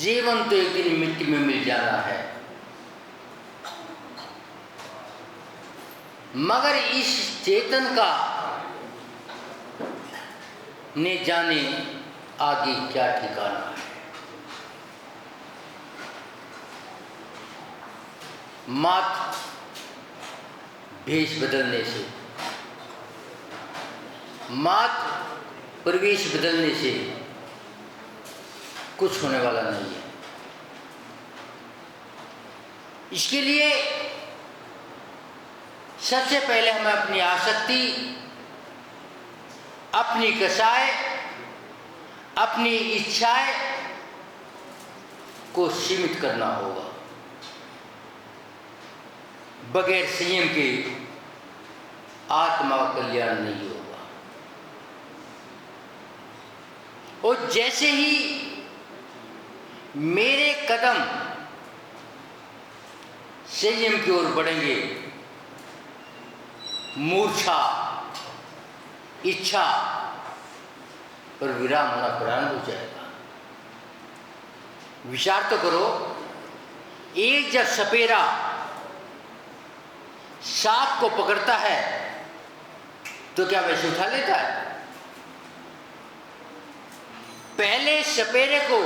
जीवन तो एक दिन मिट्टी में मिल जाना है, मगर इस चेतन का ने जाने आगे क्या ठिकाना है। मात भेष बदलने से, मात प्रवेश बदलने से कुछ होने वाला नहीं है। इसके लिए सबसे पहले हमें अपनी आसक्ति, अपनी कसाय, अपनी इच्छाएं को सीमित करना होगा। बगैर संयम के आत्मा का कल्याण नहीं होगा। और जैसे ही मेरे कदम संयम की ओर बढ़ेंगे, मूर्छा, इच्छा पर विराम होना प्रारंभ हो जाएगा। विचार तो करो, एक जब सपेरा सांप को पकड़ता है तो क्या वैसे उठा लेता है? पहले सपेरे को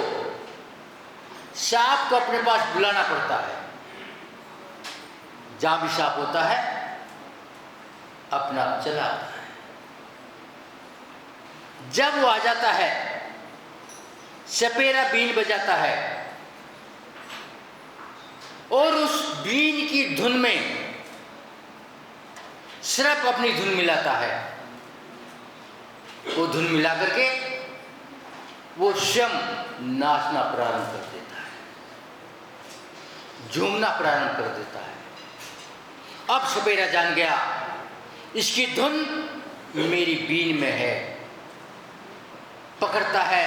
सांप को अपने पास बुलाना पड़ता है। जहां भी सांप होता है अपना चला आता है। जब वो आ जाता है, सपेरा बीन बजाता है और उस बीन की धुन में सिर्फ अपनी धुन मिलाता है। वो धुन मिला करके वो स्वयं नाचना प्रारंभ कर देता है, झूमना प्रारंभ कर देता है। अब सपेरा जान गया इसकी धुन मेरी बीन में है, पकड़ता है,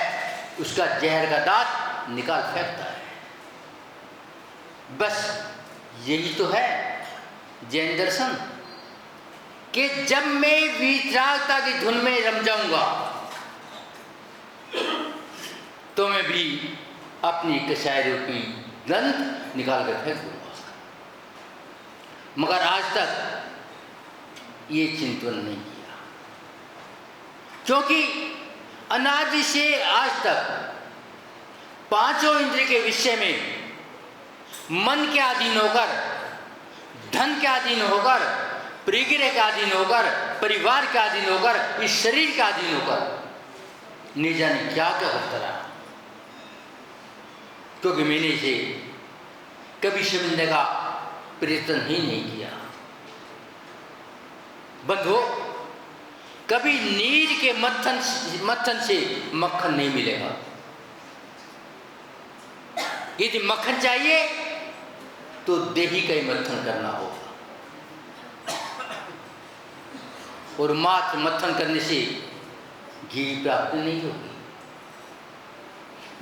उसका जहर का दांत निकाल फेंकता है। बस यही तो है जैन दर्शन कि जब मैं वितरागता की धुन में रम जाऊंगा तो मैं भी अपनी कसाय रूपी दंत निकाल कर फेंक दूंगा। मगर आज तक ये चिंतन नहीं किया, क्योंकि अनादि से आज तक पांचों इंद्रिय के विषय में मन के अधीन होकर, धन के अधीन होकर, प्रियगृह के अधीन होकर, परिवार के अधीन होकर, इस शरीर के अधीन होकर नहीं जाने क्या क्या करता रहा। क्योंकि मैंने इसे कभी समझने का प्रयत्न ही नहीं किया। बंधुओं, कभी नीर के मत्थन से मक्खन नहीं मिलेगा। यदि मक्खन चाहिए तो देही का ही मत्थन करना होगा, और मात्र मत्थन करने से घी प्राप्त नहीं होगी।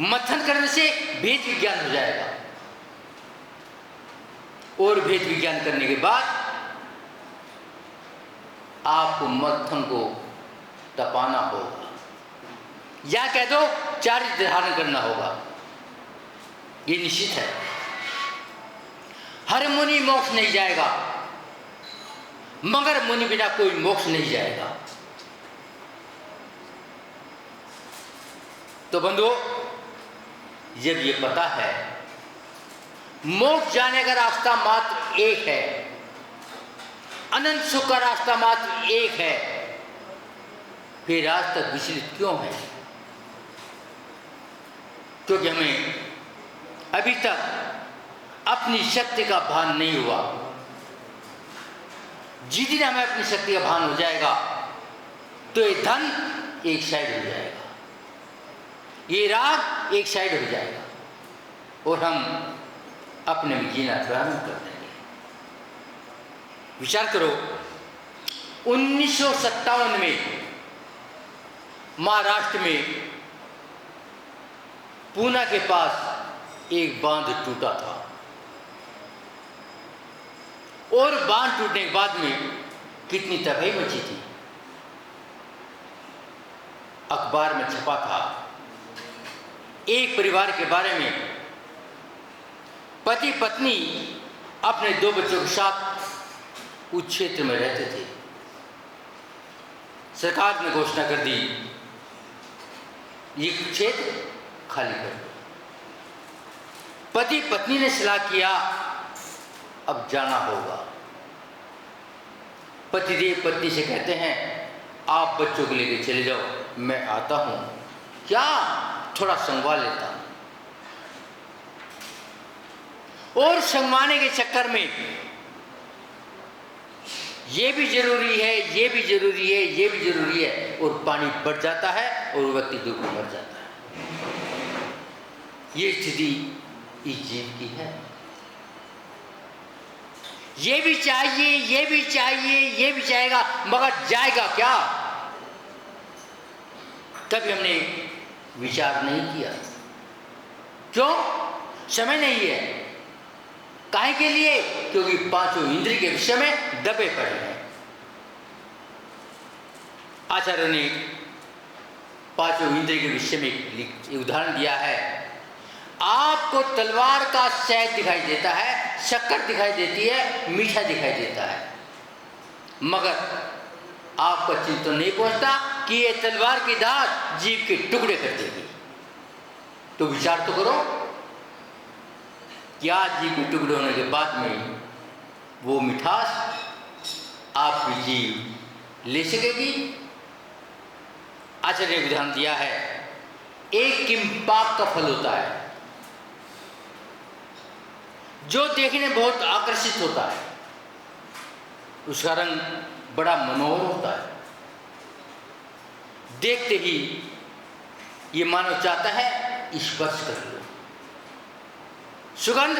मत्थन करने से भेद विज्ञान हो जाएगा, और भेद विज्ञान करने के बाद आपको मत्थन को तपाना होगा, या कह दो चारित्र धारण करना होगा। ये निश्चित है। हर मुनि मोक्ष नहीं जाएगा, मगर मुनि बिना कोई मोक्ष नहीं जाएगा। तो बंधुओं, जब ये पता है मोक्ष जाने का रास्ता मात्र एक है, अनंत सुख का रास्ता मात्र एक है, फिर आज तक विचलित क्यों है? क्योंकि हमें अभी तक अपनी शक्ति का भान नहीं हुआ। जिस दिन हमें अपनी शक्ति का भान हो जाएगा तो ये धन एक साइड हो जाएगा, ये राग एक साइड हो जाएगा, और हम अपने में जीना प्रारंभ कर देंगे। विचार करो, 1957 में महाराष्ट्र में पूना के पास एक बांध टूटा था, और बांध टूटने के बाद में कितनी तबाही मची थी। अखबार में छपा था एक परिवार के बारे में पति पत्नी अपने 2 बच्चों के साथ उस क्षेत्र में रहते थे। सरकार ने घोषणा कर दी, ये क्षेत्र खाली कर दो। पति पत्नी ने सलाह किया, अब जाना होगा। पतिदेव पत्नी से कहते हैं, आप बच्चों को लेकर चले जाओ, मैं आता हूं, क्या थोड़ा संगवा लेता हूं। और संगवाने के चक्कर में ये भी जरूरी है, ये भी जरूरी है, ये भी जरूरी है, और पानी बढ़ जाता है और व्यक्ति डूब कर मर जाता है। ये स्थिति इस जीव की है। ये भी चाहिए, ये भी चाहिए, ये भी चाहेगा, मगर जाएगा क्या? कभी हमने विचार नहीं किया। क्यों? समय नहीं है। काहे के लिए? क्योंकि 5 इंद्रिय के विषय में दबे पड़े हैं। आचार्य ने 5 इंद्रिय के विषय में एक उदाहरण दिया है। आपको तलवार का शहद दिखाई देता है, शक्कर दिखाई देती है, मीठा दिखाई देता है, मगर आपका चिंतन नहीं पहुंचता कि ये तलवार की धार जीव के टुकड़े कर देगी। तो विचार तो करो, क्या जीव के टुकड़े होने के बाद में वो मिठास आपकी जीव ले सकेगी? आचार्य ने उदाहरण दिया है, एक किम्पाक का फल होता है जो देखने बहुत आकर्षित होता है, उसका रंग बड़ा मनोहर होता है। देखते ही ये मानव चाहता है स्पर्श कर लो। सुगंध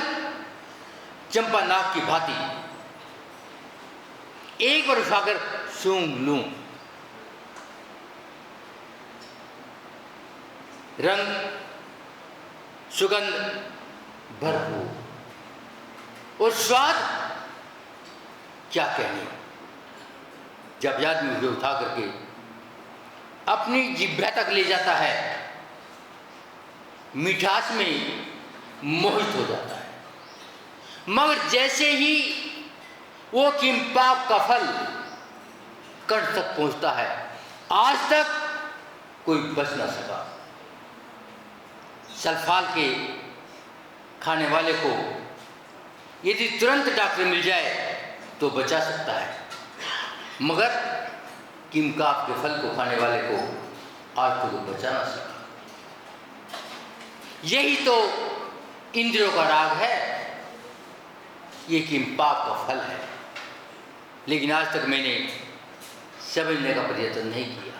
चंपा नाग की भांति, एक बार उठाकर सूंघ लूं। रंग सुगंध भरपूर और स्वाद क्या कहने। जब आदमी उसे उठा करके अपनी जिह्वा तक ले जाता है, मिठास में मोहित हो जाता है, मगर जैसे ही वो किम्पाक का फल कंठ तक पहुंचता है, आज तक कोई बच ना सका। सल्फाल के खाने वाले को यदि तुरंत डॉक्टर मिल जाए तो बचा सकता है, मगर किम्पाक के फल को खाने वाले को आज तक तो बचा ना सका। यही तो इंद्रियों का राग है, ये किम्पाक का फल है। लेकिन आज तक मैंने समझने का प्रयत्न नहीं किया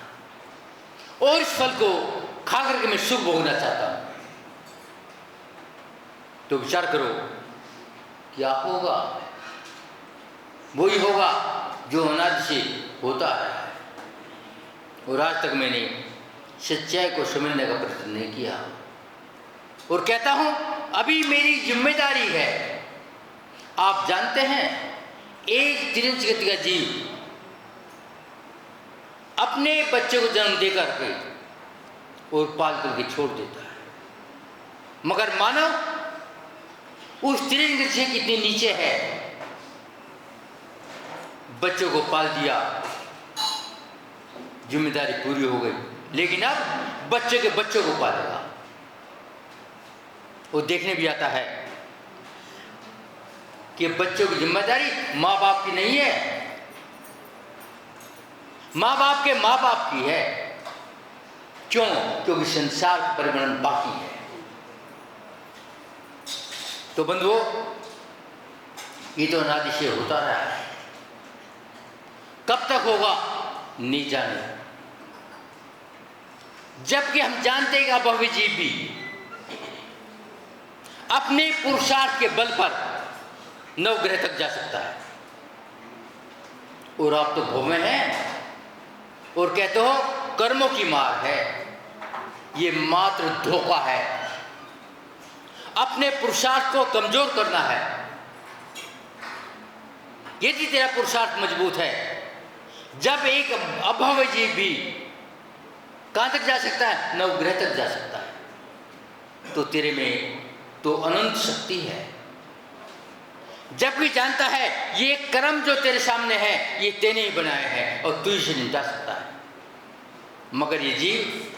और इस फल को खा करके मैं सुख भोगना चाहता हूं। तो विचार करो, क्या होगा? वही होगा जो अनादि से होता है, और आज तक मैंने सच्चाई को समझने का प्रयत्न नहीं किया। और कहता हूं अभी मेरी जिम्मेदारी है। आप जानते हैं, एक तिरंज गति का जीव अपने बच्चे को जन्म देकर के और पाल करके छोड़ देता है, मगर मानव उस तिरंज गति से कितने नीचे है। बच्चों को पाल दिया, जिम्मेदारी पूरी हो गई, लेकिन अब बच्चे के बच्चों को पालेगा। वो देखने भी आता है कि बच्चों की जिम्मेदारी माँ बाप की नहीं है, माँ बाप के माँ बाप की है। क्यों? क्योंकि संसार का परिवर्तन बाकी है। तो बंधुओं, ये तो अनादि से होता रहा है, कब तक होगा नहीं जाने। जबकि हम जानते हैं कि अभावी जीव भी अपने पुरुषार्थ के बल पर नवग्रह तक जा सकता है, और आप तो भोमे हैं और कहते हो कर्मों की मार है। ये मात्र धोखा है। अपने पुरुषार्थ को कमजोर करना है। यदि तेरा पुरुषार्थ मजबूत है, जब एक अभव्य जीव भी कहां तक जा सकता है? नवग्रह तक जा सकता है। तो तेरे में तो अनंत शक्ति है, जबकि जानता है ये कर्म जो तेरे सामने है ये तेने ही बनाए हैं और तू इसे नहीं जा सकता है। मगर ये जीव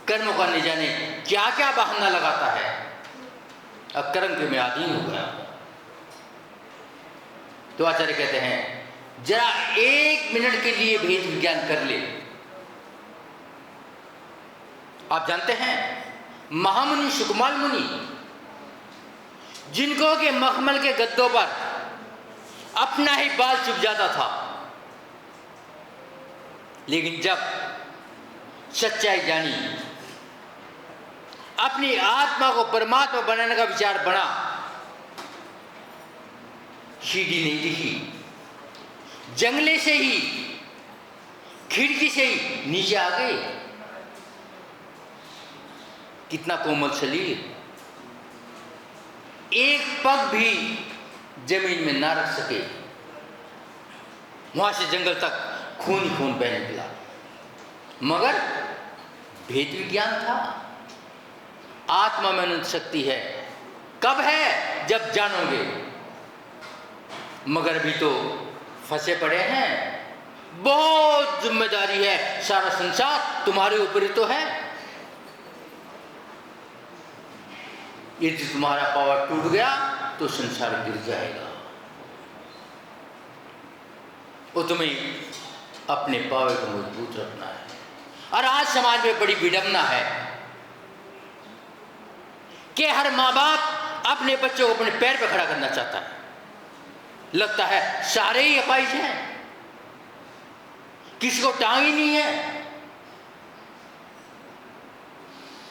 कर्म का नहीं जाने क्या क्या बहाना लगाता है, अब कर्म के में अधीन हो गया। तो आचार्य कहते हैं जरा 1 मिनट के लिए भेद विज्ञान कर ले। आप जानते हैं महामुनि सुकुमार मुनि, जिनको के मखमल के गद्दों पर अपना ही बाल चुभ जाता था, लेकिन जब सच्चाई जानी, अपनी आत्मा को परमात्मा बनाने का विचार बना, सीढ़ी नहीं दिखी, जंगले से ही खिड़की से ही नीचे आ गए। कितना कोमल शरीर, एक पग भी जमीन में ना रख सके, वहां से जंगल तक खून ही खून बह निकला। मगर भेद विज्ञान था, आत्मा में अनंत शक्ति है। कब है? जब जानोगे। मगर अभी तो फंसे पड़े हैं, बहुत जिम्मेदारी है, सारा संसार तुम्हारे ऊपर ही तो है। यदि तुम्हारा पावर टूट गया तो संसार गिर जाएगा, और तुम्हें अपने पावर को मजबूत रखना है। और आज समाज में बड़ी विडंबना है कि हर माँ बाप अपने बच्चों को अपने पैर पर खड़ा करना चाहता है। लगता है सारे ही अपाहिज हैं, किसी को टांग ही नहीं है।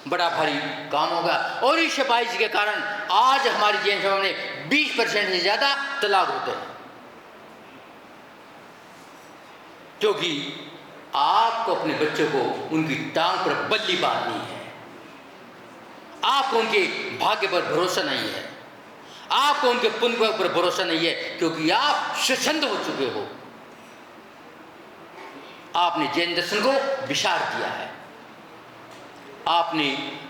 बड़ा भारी काम होगा, और इस अपाहिज के कारण आज हमारी जैन समाज में 20% से ज्यादा तलाक होते हैं, क्योंकि आपको अपने बच्चों को उनकी टांग पर बल्ली बांधनी है। आपको उनके भाग्य पर भरोसा नहीं है, आपको उनके पुण्य पर भरोसा नहीं है, क्योंकि आप स्वच्छंद हो चुके हो। आपने जैन दर्शन को विसार दिया है, आपने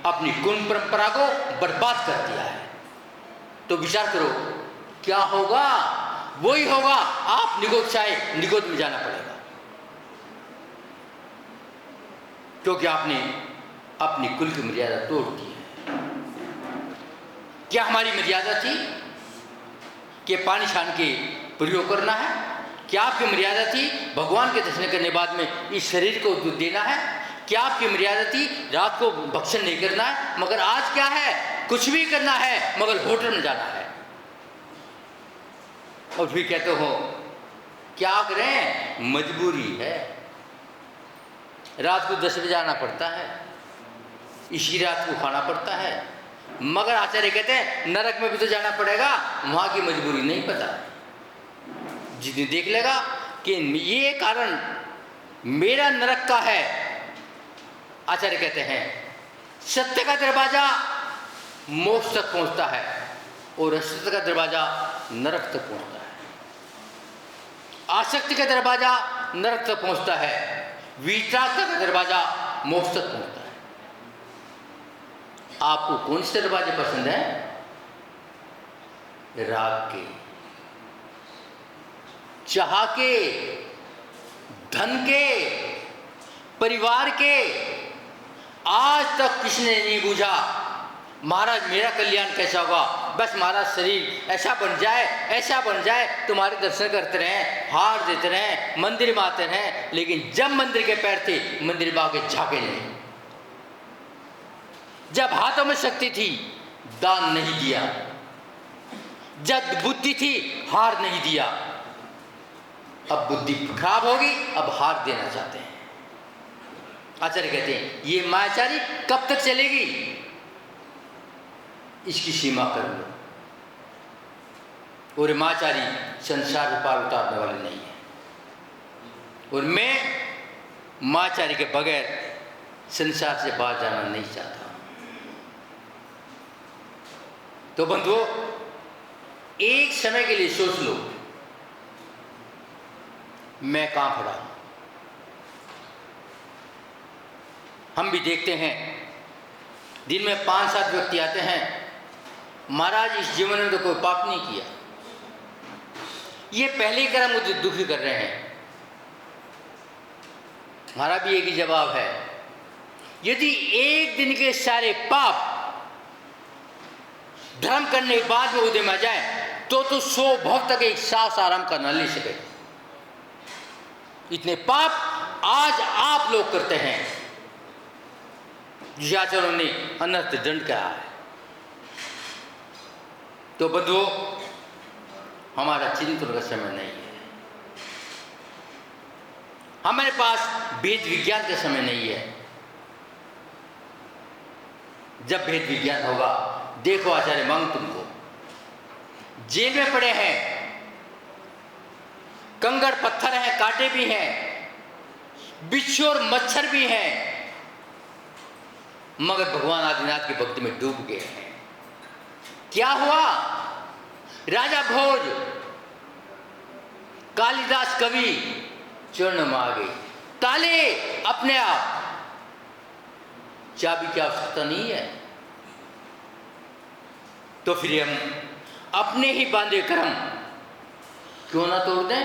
अपनी गुण परंपरा को बर्बाद कर दिया है। तो विचार करो क्या होगा? वही होगा, आप निगोद चाहे निगोद में जाना पड़ेगा, क्योंकि आपने अपनी कुल की मर्यादा तोड़ दी है। क्या हमारी मर्यादा थी कि पानी छान के प्रयोग करना है? क्या आपकी मर्यादा थी भगवान के दर्शन करने बाद में इस शरीर को दूध देना है? क्या आपकी मर्यादा थी रात को भक्षण नहीं करना है? मगर आज क्या है? कुछ भी करना है मगर होटल में जाना है। और फिर कहते हो क्या करें, मजबूरी है, रात को 10 बजे आना पड़ता है, इसी रात को खाना पड़ता है। मगर आचार्य कहते हैं नरक में भी तो जाना पड़ेगा, वहां की मजबूरी नहीं पता। जितनी देख लेगा कि ये कारण मेरा नरक का है। आचार्य कहते हैं सत्य का दरवाजा मोक्ष तक पहुंचता है और असत्य का दरवाजा नरक तक पहुंचता है। आसक्ति का दरवाजा नरक तक पहुंचता है, वितरागता का दरवाजा मोक्ष तक पहुंचता है। आपको कौन से दरवाजे पसंद है? राग के, चाह के, धन के, परिवार के। आज तक किसने नहीं पूछा महाराज मेरा कल्याण कैसा होगा, बस महाराज शरीर ऐसा बन जाए, ऐसा बन जाए, तुम्हारे दर्शन करते रहें, हार देते रहें, मंदिर में आते रहें। लेकिन जब मंदिर के पैर थे मंदिर में आके झाके नहीं, जब हाथों में शक्ति थी दान नहीं दिया, जब बुद्धि थी हार नहीं दिया। अब बुद्धि खराब होगी, अब हार देना चाहते हैं। आचार्य कहते हैं ये मायाचारी कब तक चलेगी? इसकी सीमा कर लो। और मायाचारी संसार से पार उतारने वाले नहीं है, और मैं मायाचारी के बगैर संसार से बाहर जाना नहीं चाहता। तो बंधुओं एक समय के लिए सोच लो मैं कहां खड़ा हूं। हम भी देखते हैं दिन में 5-7 व्यक्ति आते हैं, महाराज इस जीवन में तो कोई पाप नहीं किया, ये पहले कर्म मुझे दुखी कर रहे हैं। हमारा भी एक ही जवाब है, यदि एक दिन के सारे पाप धर्म करने के बाद में उदय में आ जाए तो 100 भक्त तक एक सांस आराम करना ले सके। इतने पाप आज आप लोग करते हैं जिस आचरण ने अनर्थ दंड कहा है। तो बंधुओं, हमारा चिंतन का समय नहीं है, हमारे पास वेद विज्ञान का समय नहीं है। जब वेद विज्ञान होगा, देखो आचार्य मंग तुमको जेल में पड़े हैं, कंकड़ पत्थर हैं, कांटे भी हैं, बिच्छू और मच्छर भी हैं, मगर भगवान आदिनाथ की भक्ति में डूब गए हैं। क्या हुआ? राजा भोज, कालिदास कवि चरण में आ गई, ताले अपने आप, चाबी की आवश्यकता नहीं है। तो फिर हम अपने ही बांधे कर्म क्यों ना तोड़ दें?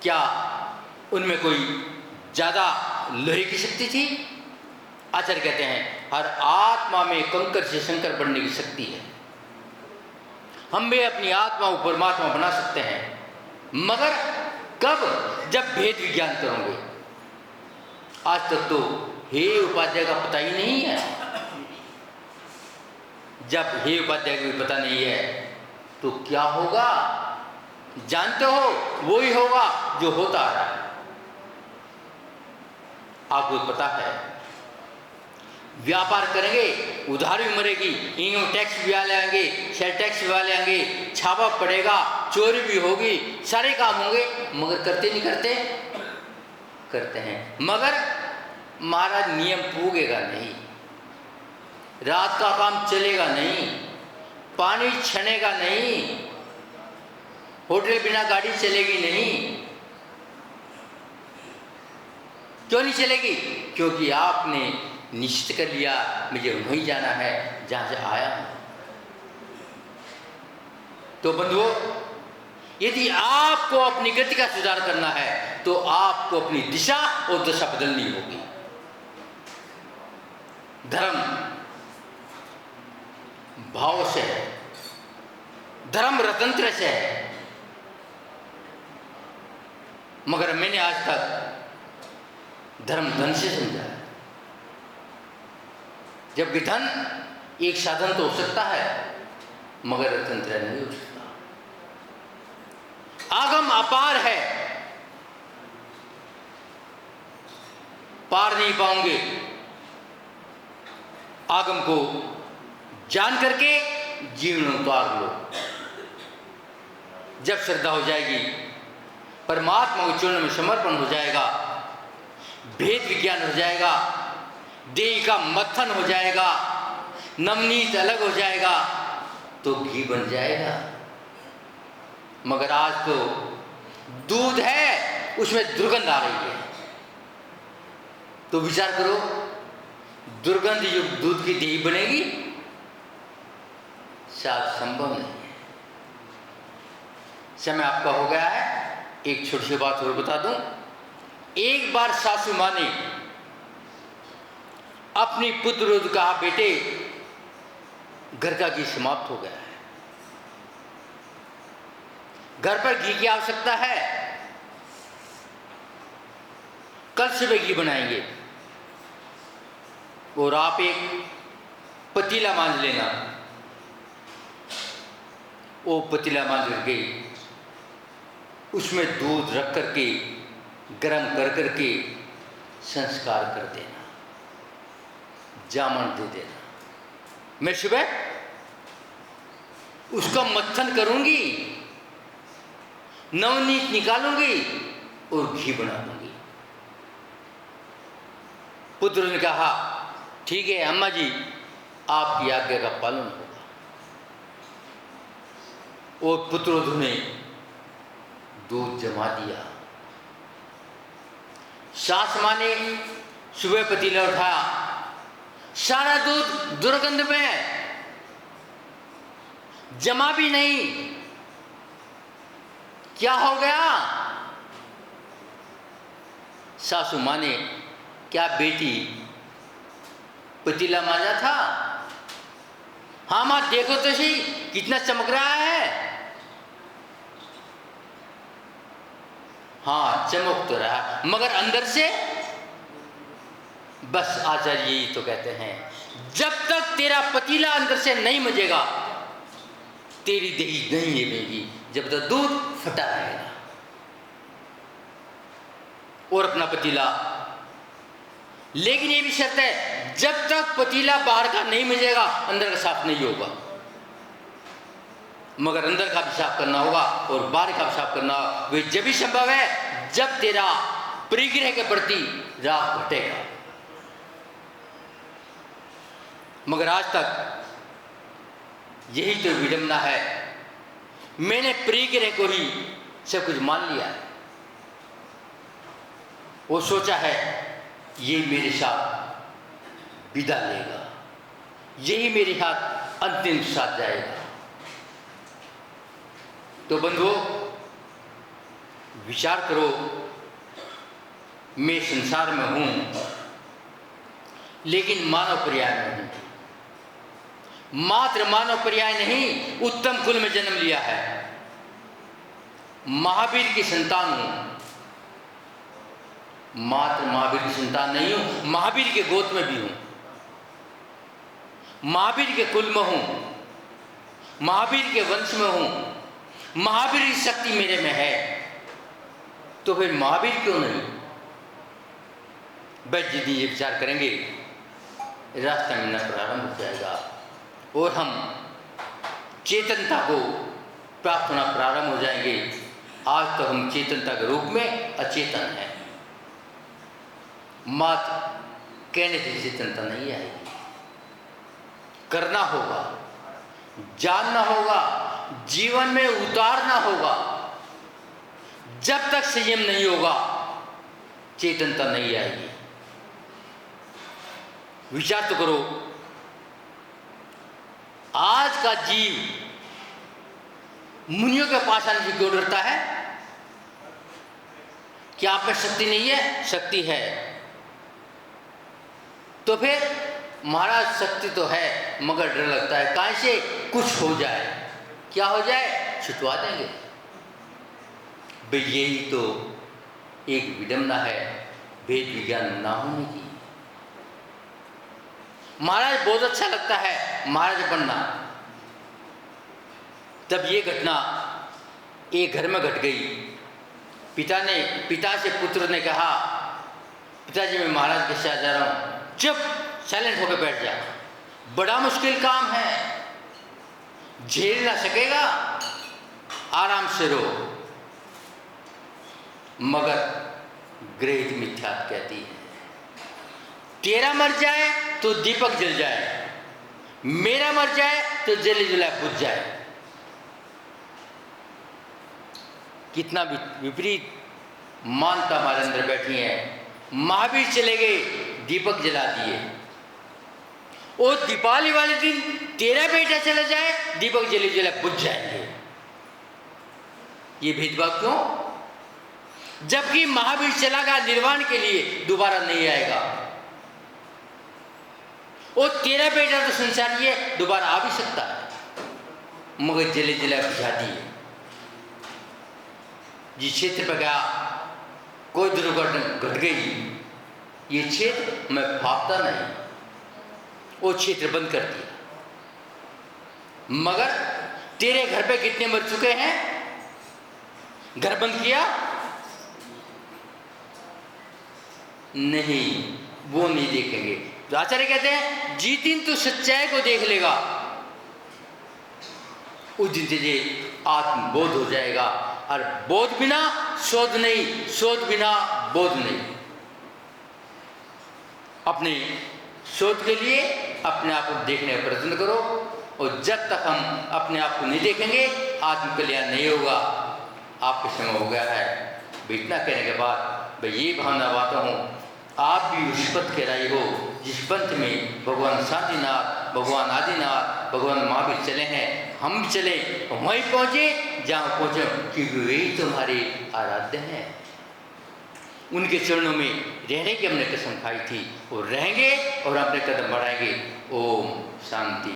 क्या उनमें कोई ज्यादा लोहे की शक्ति थी? आचार्य कहते हैं हर आत्मा में कंकर से शंकर बनने की शक्ति है। हम भी अपनी आत्मा को परमात्मा बना सकते हैं, मगर कब? जब भेद विज्ञान करोगे। आज तक तो हे उपाध्याय का पता ही नहीं है। जब हे उपाध्याय को पता नहीं है तो क्या होगा? जानते हो, वो ही होगा जो होता आ रहा है। आपको पता है, व्यापार करेंगे, उधार भी मरेगी, इनकम टैक्स भी वाले आएंगे, शेयर टैक्स भी वाले आएंगे, छापा पड़ेगा, चोरी भी होगी, सारे काम होंगे, मगर करते नहीं करते? करते हैं, मगर महाराज नियम पूगेगा नहीं, रात का काम चलेगा नहीं, पानी छनेगा नहीं, होटल बिना गाड़ी चलेगी नहीं। क्यों नहीं चलेगी? क्योंकि आपने निश्चित कर लिया मुझे वहीं जाना है जहां से आया हूं। तो बंधुओं, यदि आपको अपनी गति का सुधार करना है तो आपको अपनी दिशा और दशा बदलनी होगी। धर्म भाव से है, धर्म रतंत्र से है, मगर मैंने आज तक धर्म धन से समझा है। जबकि धन एक साधन तो हो सकता है, मगर रतंत्र नहीं हो सकता। आगम अपार है, पार नहीं पाओगे। आगम को जान करके जीवन उतार लो। जब श्रद्धा हो जाएगी, परमात्मा के चरणों में समर्पण हो जाएगा, भेद विज्ञान हो जाएगा, देह का मत्थन हो जाएगा, नवनीत अलग हो जाएगा, तो घी बन जाएगा। मगर आज तो दूध है, उसमें दुर्गंध आ रही है। तो विचार करो, दुर्गंध युक्त दूध की दही बनेगी? शायद संभव नहीं है। समय आपका हो गया है। एक छोटी सी बात और बता दूं। एक बार सासू माँ ने अपनी पुत्र को कहा, बेटे घर का घी समाप्त हो गया है, घर पर घी की आवश्यकता है, कल सुबह घी बनाएंगे और आप एक पतीला मांझ लेना। वो पतीला मांझ करके उसमें दूध रख करके गर्म कर करके संस्कार कर देना, जामन दे देना। मैं सुबह उसका मत्थन करूंगी, नवनीत निकालूंगी और घी बना दूंगी। पुत्र ने कहा, ठीक है अम्मा जी, आपकी आज्ञा का पालन होगा। और पुत्रोधु ने दूध जमा दिया। सास माँ ने सुबह पतीला उठाया, सारा दूध दुर्गंध में, जमा भी नहीं। क्या हो गया? सासू माँ ने क्या बेटी पतीला मांजा था? हाँ माँ देखो तो सही कितना चमक रहा है। हाँ चमक तो रहा, मगर अंदर से? बस आचार्य यही तो कहते हैं, जब तक तेरा पतीला अंदर से नहीं मजेगा तेरी दही नहीं जमेगी, जब तक दूध फटा रहेगा। और अपना पतीला, लेकिन ये भी शर्त है, जब तक पतीला बाहर का नहीं मजेगा अंदर का साफ नहीं होगा। मगर अंदर का भी साफ करना होगा और बाहर का भी साफ करना होगा। वे जब भी संभव है जब तेरा परिग्रह के प्रति राग घटेगा। मगर आज तक यही तो विडंबना है, मैंने परिग्रह को ही सब कुछ मान लिया है। वो सोचा है ये मेरे साथ विदा लेगा, यही मेरे साथ अंतिम साथ जाएगा। तो बंधुओं विचार करो, मैं संसार में हूं लेकिन मानव पर्याय में हूं। मात्र मानव पर्याय नहीं, उत्तम कुल में जन्म लिया है। महावीर की संतान हूं, मात्र महावीर की संतान नहीं हूं, महावीर के गोद में भी हूं, महावीर के कुल में हूं, महावीर के वंश में हूं, महावीर की शक्ति मेरे में है। तो फिर महावीर क्यों नहीं? बस यदि ये विचार करेंगे रास्ता मिलना प्रारंभ हो जाएगा और हम चेतनता को प्राप्त होना प्रारंभ हो जाएंगे। आज तो हम चेतनता के रूप में अचेतन हैं। मात्र कहने से चेतनता नहीं आएगी, करना होगा, जानना होगा, जीवन में उतारना होगा। जब तक संयम नहीं होगा चेतनता नहीं आएगी। विचार तो करो, आज का जीव मुनियों के पास आने से क्यों डरता है? क्या आप में शक्ति नहीं है? शक्ति है। तो फिर महाराज शक्ति तो है मगर डर लगता है, काहे से? कुछ हो जाए। क्या हो जाए? छुटवा देंगे। भाई यही तो एक विडंबना है वेद विज्ञान ना होने की। महाराज बहुत अच्छा लगता है महाराज बनना। तब ये घटना एक घर में घट गई। पिता से पुत्र ने कहा, पिताजी मैं महाराज के साथ जा रहा हूं। चुप, साइलेंट होकर बैठ जा, बड़ा मुश्किल काम है, झेल ना सकेगा, आराम से रो। मगर गृहित मिथ्यात कहती है, तेरा मर जाए तो दीपक जल जाए, मेरा मर जाए तो जले जुला बुझ जाए। कितना विपरीत मानता हमारे अंदर बैठी है। महावीर चले गए, दीपक जला दिए। और दीपावली वाले दिन तेरा बेटा चला जाए, दीपक जले जला बुझ जाएंगे। ये भेदभाव क्यों? जबकि महावीर चला गया निर्वाण के लिए, दोबारा नहीं आएगा। और तेरा बेटा तो संसारी है, दोबारा आ भी सकता है, मगर जले जला बुझा दिए। जिस क्षेत्र पर गया कोई दुर्घटना घट गई, ये क्षेत्र मैं भापता नहीं, वो क्षेत्र बंद कर दिया। मगर तेरे घर पे कितने मर चुके हैं? घर बंद किया? नहीं, वो नहीं देखेंगे। तो आचार्य कहते हैं जिस दिन तू सच्चाई को देख लेगा उस दिन तुझे आत्मबोध हो जाएगा। और बोध बिना शोध नहीं, शोध बिना बोध नहीं। अपने शोध के लिए अपने आप को देखने का प्रयत्न करो, और जब तक हम अपने आप को नहीं देखेंगे आत्म कल्याण नहीं होगा। आपका समय हो गया है। इतना कहने के बाद मैं ये भावना बाता हूँ, आप भी उस पथ के राही हो जिस पंथ में भगवान शांतिनाथ, भगवान आदिनाथ, भगवान महावीर चले हैं, हम भी चले, वहीं पहुँचे जहाँ पहुँचे, क्योंकि वही तुम्हारे आराध्य हैं। उनके चरणों में रहने की हमने कसम खाई थी, और रहेंगे और अपने कदम बढ़ाएंगे। ओम शांति।